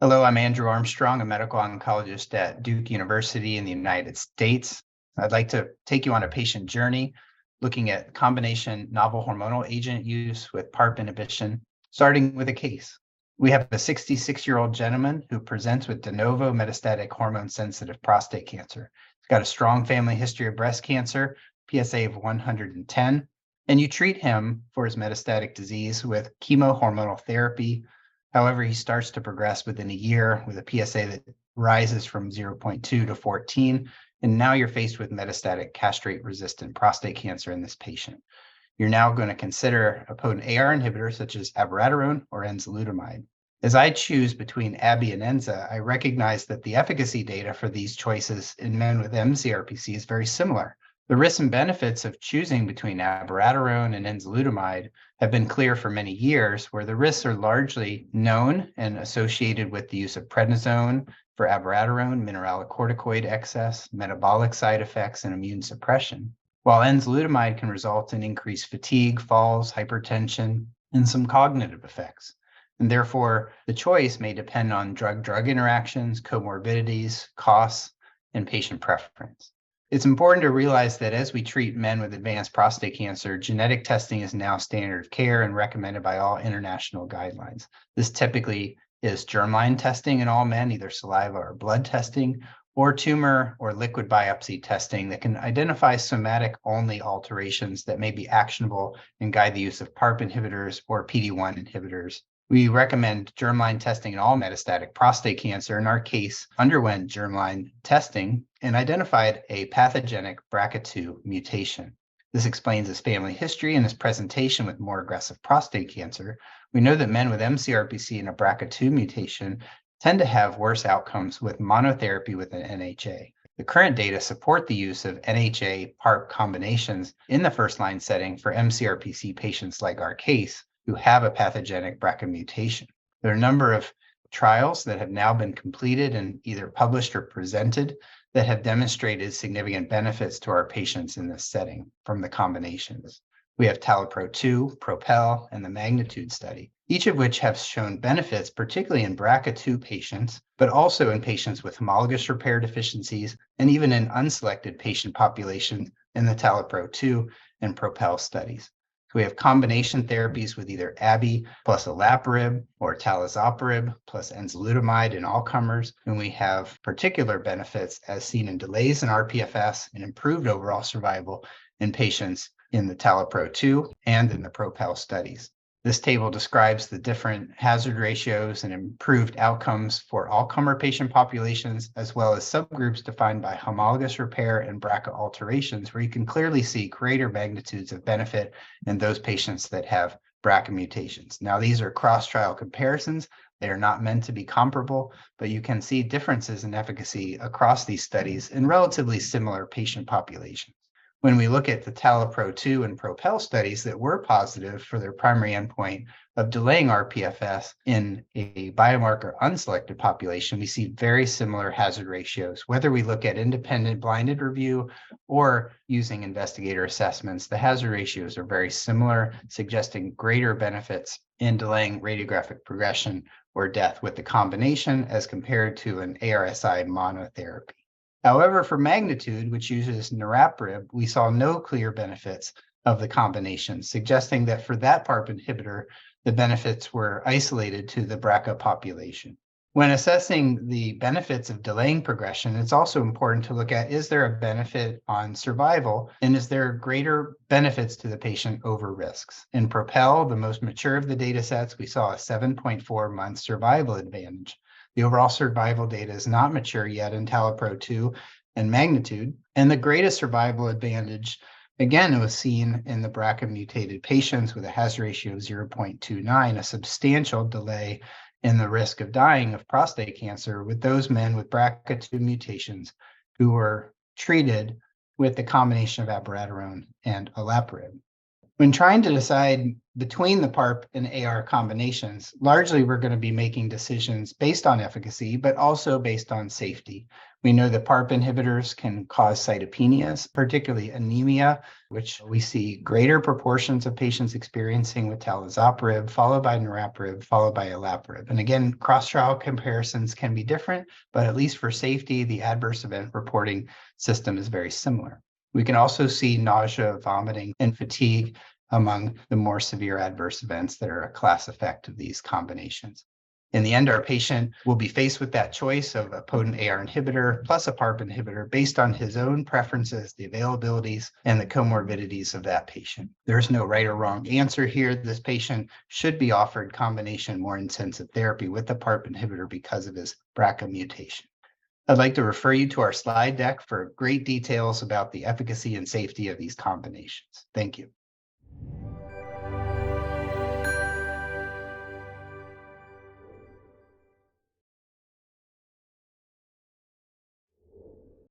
Hello, I'm Andrew Armstrong, a medical oncologist at Duke University in the United States. I'd like to take you on a patient journey looking at combination novel hormonal agent use with PARP inhibition, starting with a case. We have a 66-year-old gentleman who presents with de novo metastatic hormone-sensitive prostate cancer. He's got a strong family history of breast cancer, PSA of 110, and you treat him for his metastatic disease with chemohormonal therapy. However, he starts to progress within a year with a PSA that rises from 0.2 to 14. And now you're faced with metastatic castrate-resistant prostate cancer in this patient. You're now going to consider a potent AR inhibitor such as abiraterone or enzalutamide. As I choose between Abi and Enza, I recognize that the efficacy data for these choices in men with mCRPC is very similar. The risks and benefits of choosing between abiraterone and enzalutamide have been clear for many years, where the risks are largely known and associated with the use of prednisone for abiraterone, mineralocorticoid excess, metabolic side effects, and immune suppression, while enzalutamide can result in increased fatigue, falls, hypertension, and some cognitive effects. And therefore, the choice may depend on drug-drug interactions, comorbidities, costs, and patient preference. It's important to realize that as we treat men with advanced prostate cancer, genetic testing is now standard of care and recommended by all international guidelines. This typically is germline testing in all men, either saliva or blood testing, or tumor or liquid biopsy testing that can identify somatic-only alterations that may be actionable and guide the use of PARP inhibitors or PD-1 inhibitors. We recommend germline testing in all metastatic prostate cancer. In our case, underwent germline testing and identified a pathogenic BRCA2 mutation. This explains his family history and his presentation with more aggressive prostate cancer. We know that men with mCRPC and a BRCA2 mutation tend to have worse outcomes with monotherapy with an NHA. The current data support the use of NHA PARP combinations in the first-line setting for mCRPC patients like our case, who have a pathogenic BRCA mutation. There are a number of trials that have now been completed and either published or presented that have demonstrated significant benefits to our patients in this setting from the combinations. We have TALAPRO-2, PROPEL, and the MAGNITUDE study, each of which have shown benefits, particularly in BRCA2 patients, but also in patients with homologous repair deficiencies, and even in unselected patient populations in the TALAPRO-2 and PROPEL studies. We have combination therapies with either Abi plus olaparib or talazoparib plus enzalutamide in all comers, and we have particular benefits as seen in delays in rPFS and improved overall survival in patients in the TALAPRO-2 and in the PROPEL studies. This table describes the different hazard ratios and improved outcomes for all-comer patient populations, as well as subgroups defined by homologous repair and BRCA alterations, where you can clearly see greater magnitudes of benefit in those patients that have BRCA mutations. Now, these are cross-trial comparisons. They are not meant to be comparable, but you can see differences in efficacy across these studies in relatively similar patient populations. When we look at the TALAPRO-2 and PROPEL studies that were positive for their primary endpoint of delaying rPFS in a biomarker unselected population, we see very similar hazard ratios. Whether we look at independent blinded review or using investigator assessments, the hazard ratios are very similar, suggesting greater benefits in delaying radiographic progression or death with the combination as compared to an ARSI monotherapy. However, for MAGNITUDE, which uses niraparib, we saw no clear benefits of the combination, suggesting that for that PARP inhibitor, the benefits were isolated to the BRCA population. When assessing the benefits of delaying progression, it's also important to look at, is there a benefit on survival, and is there greater benefits to the patient over risks? In PROPEL, the most mature of the data sets, we saw a 7.4-month survival advantage. The overall survival data is not mature yet in TALAPRO-2 and MAGNITUDE, and the greatest survival advantage, again, was seen in the BRCA mutated patients with a hazard ratio of 0.29, a substantial delay in the risk of dying of prostate cancer with those men with BRCA2 mutations who were treated with the combination of abiraterone and olaparib. When trying to decide between the PARP and AR combinations, largely we're going to be making decisions based on efficacy, but also based on safety. We know that PARP inhibitors can cause cytopenias, particularly anemia, which we see greater proportions of patients experiencing with talazoparib, followed by niraparib, followed by olaparib. And again, cross-trial comparisons can be different, but at least for safety, the adverse event reporting system is very similar. We can also see nausea, vomiting, and fatigue among the more severe adverse events that are a class effect of these combinations. In the end, our patient will be faced with that choice of a potent AR inhibitor plus a PARP inhibitor based on his own preferences, the availabilities, and the comorbidities of that patient. There's no right or wrong answer here. This patient should be offered combination more intensive therapy with the PARP inhibitor because of his BRCA mutation. I'd like to refer you to our slide deck for great details about the efficacy and safety of these combinations. Thank you.